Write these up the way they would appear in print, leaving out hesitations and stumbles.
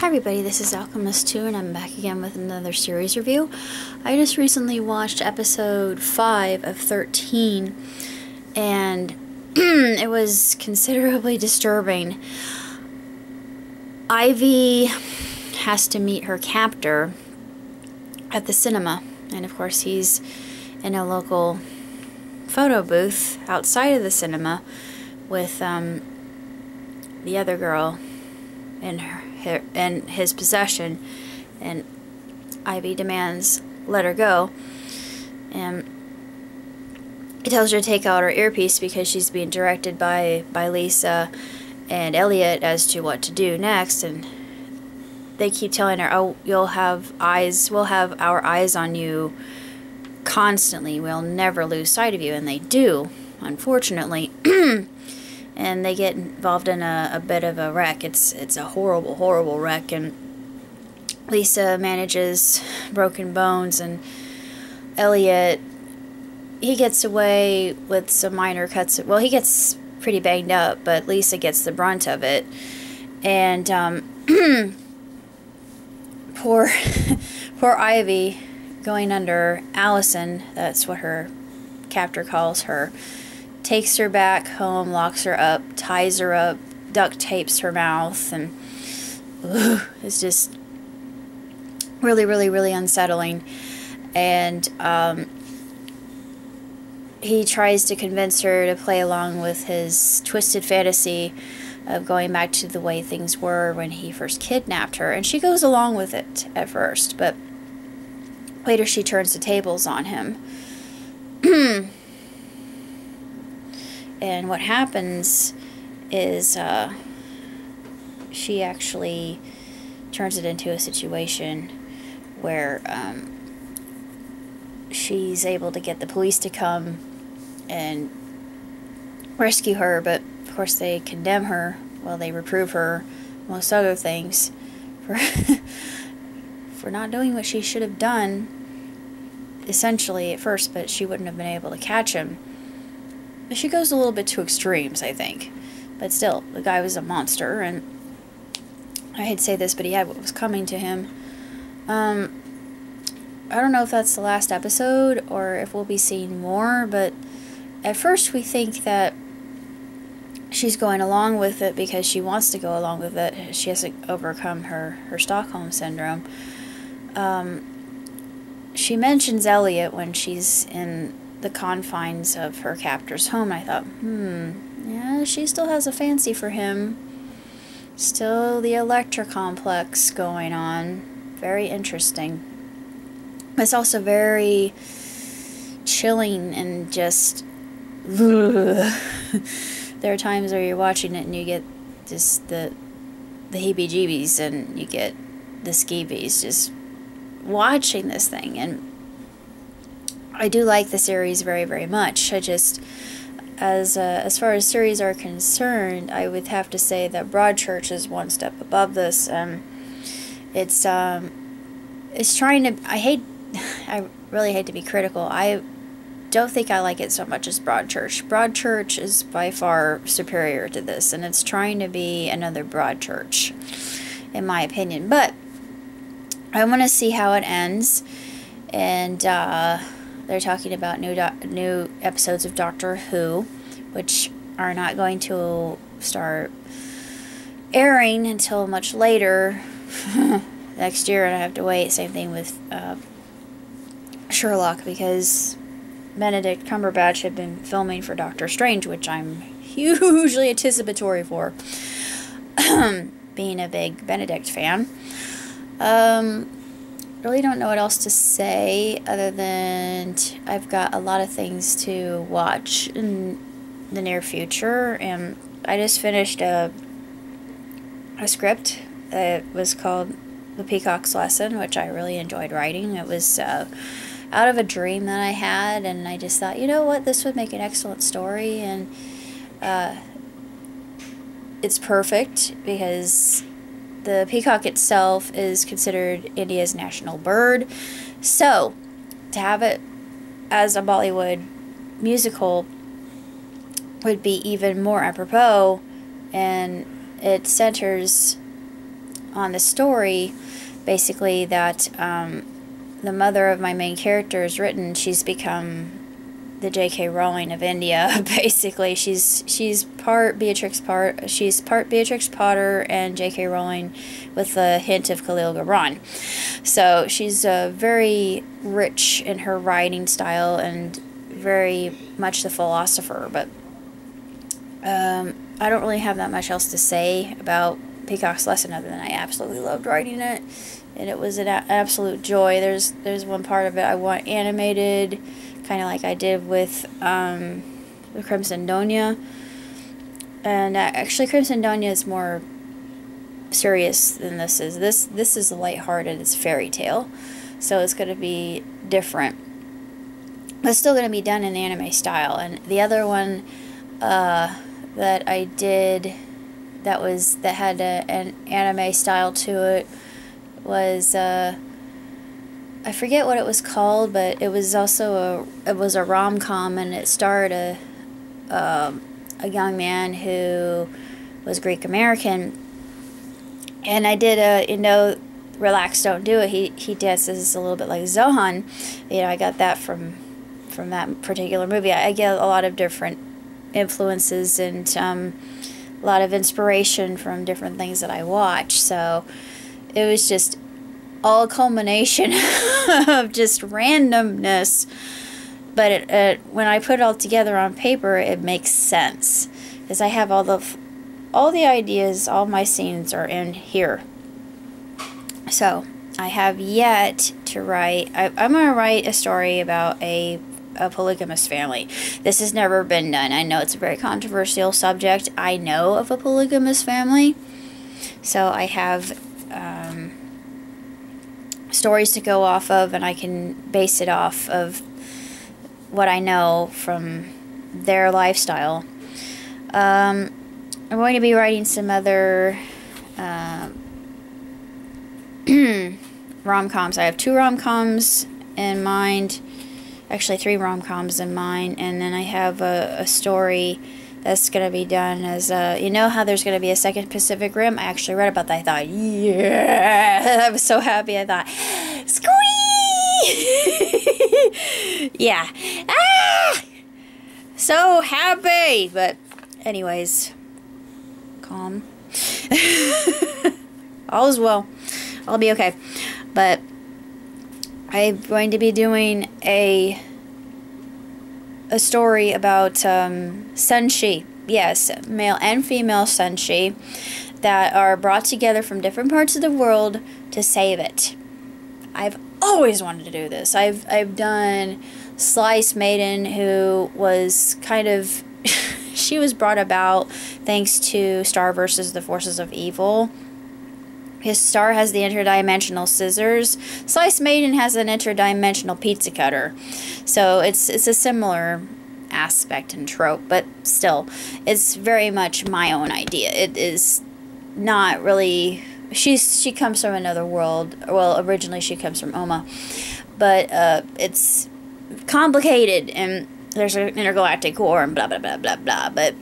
Hi everybody, this is Alchemist2 and I'm back again with another series review. I just recently watched episode 5 of 13 and it was considerably disturbing. Ivy has to meet her captor at the cinema, and of course he's in a local photo booth outside of the cinema with the other girl in his possession, and Ivy demands let her go, and he tells her to take out her earpiece because she's being directed by Lisa and Elliot as to what to do next, and they keep telling her, oh, we'll have our eyes on you constantly, we'll never lose sight of you, and they do, unfortunately. And they get involved in a bit of a wreck. It's a horrible, horrible wreck, and Lisa manages broken bones, and Elliot, he gets away with some minor cuts. Well, he gets pretty banged up, but Lisa gets the brunt of it. And poor Ivy going under. Allison, that's what her captor calls her, takes her back home, locks her up, ties her up, duct tapes her mouth, and it's just really, really, really unsettling. And he tries to convince her to play along with his twisted fantasy of going back to the way things were when he first kidnapped her, and she goes along with it at first, but later she turns the tables on him. And what happens is she actually turns it into a situation where she's able to get the police to come and rescue her, but of course they condemn her. Well, they reprove her, amongst other things, for not doing what she should have done, essentially, at first, but she wouldn't have been able to catch him. She goes a little bit to extremes, I think. But still, the guy was a monster, and I hate to say this, but he had what was coming to him. I don't know if that's the last episode, or if we'll be seeing more, but at first we think that she's going along with it because she wants to go along with it. She has to overcome her Stockholm Syndrome. She mentions Elliot when she's in the confines of her captor's home. I thought, yeah, she still has a fancy for him. Still the Electra complex going on. Very interesting. It's also very chilling and just there are times where you're watching it and you get just the heebie-jeebies, and you get the skeevies just watching this thing. And I do like the series very, very much. I just, as far as series are concerned, I would have to say that Broadchurch is one step above this. It's trying to, I really hate to be critical. I don't think I like it so much as Broadchurch. Broadchurch is by far superior to this, and it's trying to be another Broadchurch, in my opinion. But I want to see how it ends, and they're talking about new episodes of Doctor Who, which are not going to start airing until much later next year, and I have to wait. Same thing with Sherlock, because Benedict Cumberbatch had been filming for Doctor Strange, which I'm hugely anticipatory for, being a big Benedict fan. Really don't know what else to say other than I've got a lot of things to watch in the near future, and I just finished a script that was called The Peacock's Lesson, which I really enjoyed writing. It was out of a dream that I had, and I just thought, you know what, this would make an excellent story, and it's perfect because the peacock itself is considered India's national bird. So, to have it as a Bollywood musical would be even more apropos, and it centers on the story, basically, that the mother of my main character is written. She's become the J.K. Rowling of India. Basically, she's part Beatrix Potter and J.K. Rowling with a hint of Khalil Gibran. So she's very rich in her writing style and very much the philosopher. But I don't really have that much else to say about Peacock's Lesson other than I absolutely loved writing it, and it was an absolute joy. There's one part of it I want animated, kind of like I did with the Crimson Donia. And actually, Crimson Donia is more serious than this is. This is lighthearted. It's fairy tale, so it's going to be different. But it's still going to be done in anime style. And the other one that I did that had an anime style to it was I forget what it was called, but it was also a rom-com, and it starred a young man who was Greek American, and I did Relax, Don't Do It. He dances a little bit like Zohan. I got that from that particular movie. I get a lot of different influences and a lot of inspiration from different things that I watch. So it was just all a culmination of just randomness, but when I put it all together on paper, it makes sense, because I have all the ideas, all my scenes are in here. So I have yet to write. I'm going to write a story about a polygamous family. This has never been done. I know it's a very controversial subject. I know of a polygamous family, so I have stories to go off of, and I can base it off of what I know from their lifestyle. I'm going to be writing some other rom-coms. I have 2 rom-coms in mind, actually 3 rom-coms in mind, and then I have a story that's going to be done as, you know how there's going to be a second Pacific Rim? I actually read about that. I thought, yeah, I was so happy. I thought, squee! Yeah. Ah! So happy! But anyways, calm. All is well. I'll be okay. But I'm going to be doing a story about senshi. Yes, male and female senshi that are brought together from different parts of the world to save it. I've always wanted to do this. I've done Slice Maiden, who was kind of she was brought about thanks to Star versus the Forces of Evil. His Star has the interdimensional scissors. Slice Maiden has an interdimensional pizza cutter. So it's a similar aspect and trope, but still, it's very much my own idea. It is not really... She comes from another world. Well, originally she comes from Oma. But it's complicated, and there's an intergalactic war, and blah, blah, blah, blah, blah. But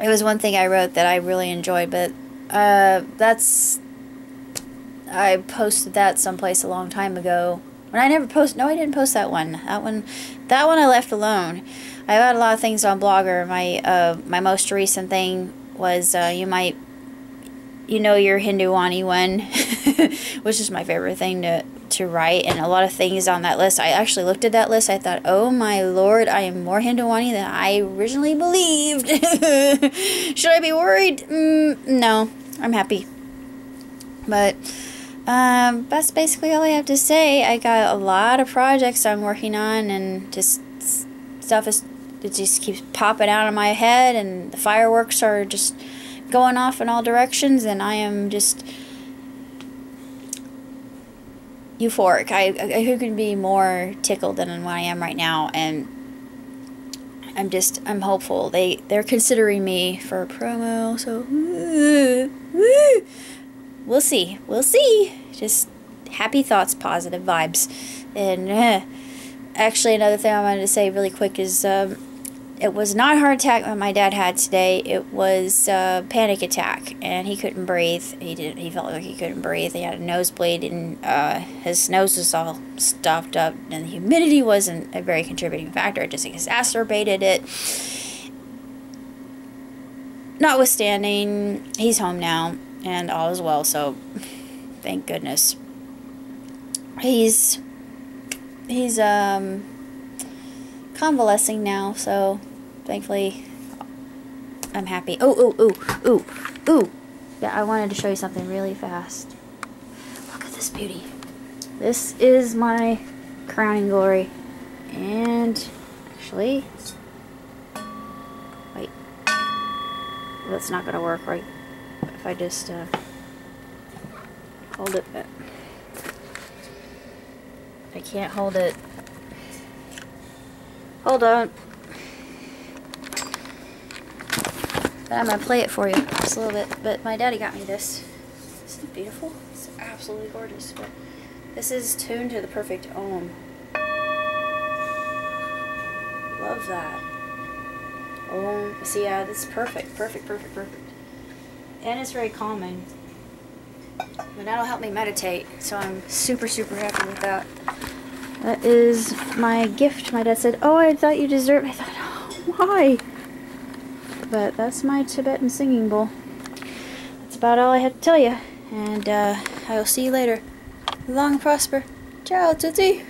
it was one thing I wrote that I really enjoyed, but I posted that someplace a long time ago. When I never post. No, I didn't post that one. That one I left alone. I've had a lot of things on Blogger. My most recent thing was you know your Hinduwani one, which is my favorite thing to write, and a lot of things on that list. I actually looked at that list. I thought, oh my lord, I am more Hinduwani than I originally believed. Should I be worried? No, I'm happy. But that's basically all I have to say. I got a lot of projects I'm working on, and just stuff it just keeps popping out of my head, and the fireworks are just going off in all directions, and I am just euphoric. Who can be more tickled than what I am right now? And I'm hopeful. They're considering me for a promo, so we'll see. We'll see. Just happy thoughts, positive vibes. And actually, another thing I wanted to say really quick is It was not a heart attack that my dad had today. It was a panic attack, and he couldn't breathe. He felt like he couldn't breathe. He had a nosebleed, and his nose was all stuffed up, and the humidity wasn't a very contributing factor. It just exacerbated it. Notwithstanding, he's home now, and all is well, so thank goodness. He's convalescing now, so thankfully I'm happy. Ooh. Yeah, I wanted to show you something really fast. Look at this beauty. This is my crowning glory. And actually, wait, that's not gonna work, right? If I just hold it, but I can't hold it. Hold on. But I'm going to play it for you just a little bit. But my daddy got me this. Isn't it beautiful? It's absolutely gorgeous. But this is tuned to the perfect ohm. Love that. Ohm. See, yeah, this is perfect. Perfect. And it's very calming. But that'll help me meditate. So I'm super happy with that. That is my gift. My dad said, "Oh, I thought you deserved." I thought, "Oh, why?" But that's my Tibetan singing bowl. That's about all I had to tell you. And I will see you later. Long and prosper. Ciao, Tootsie.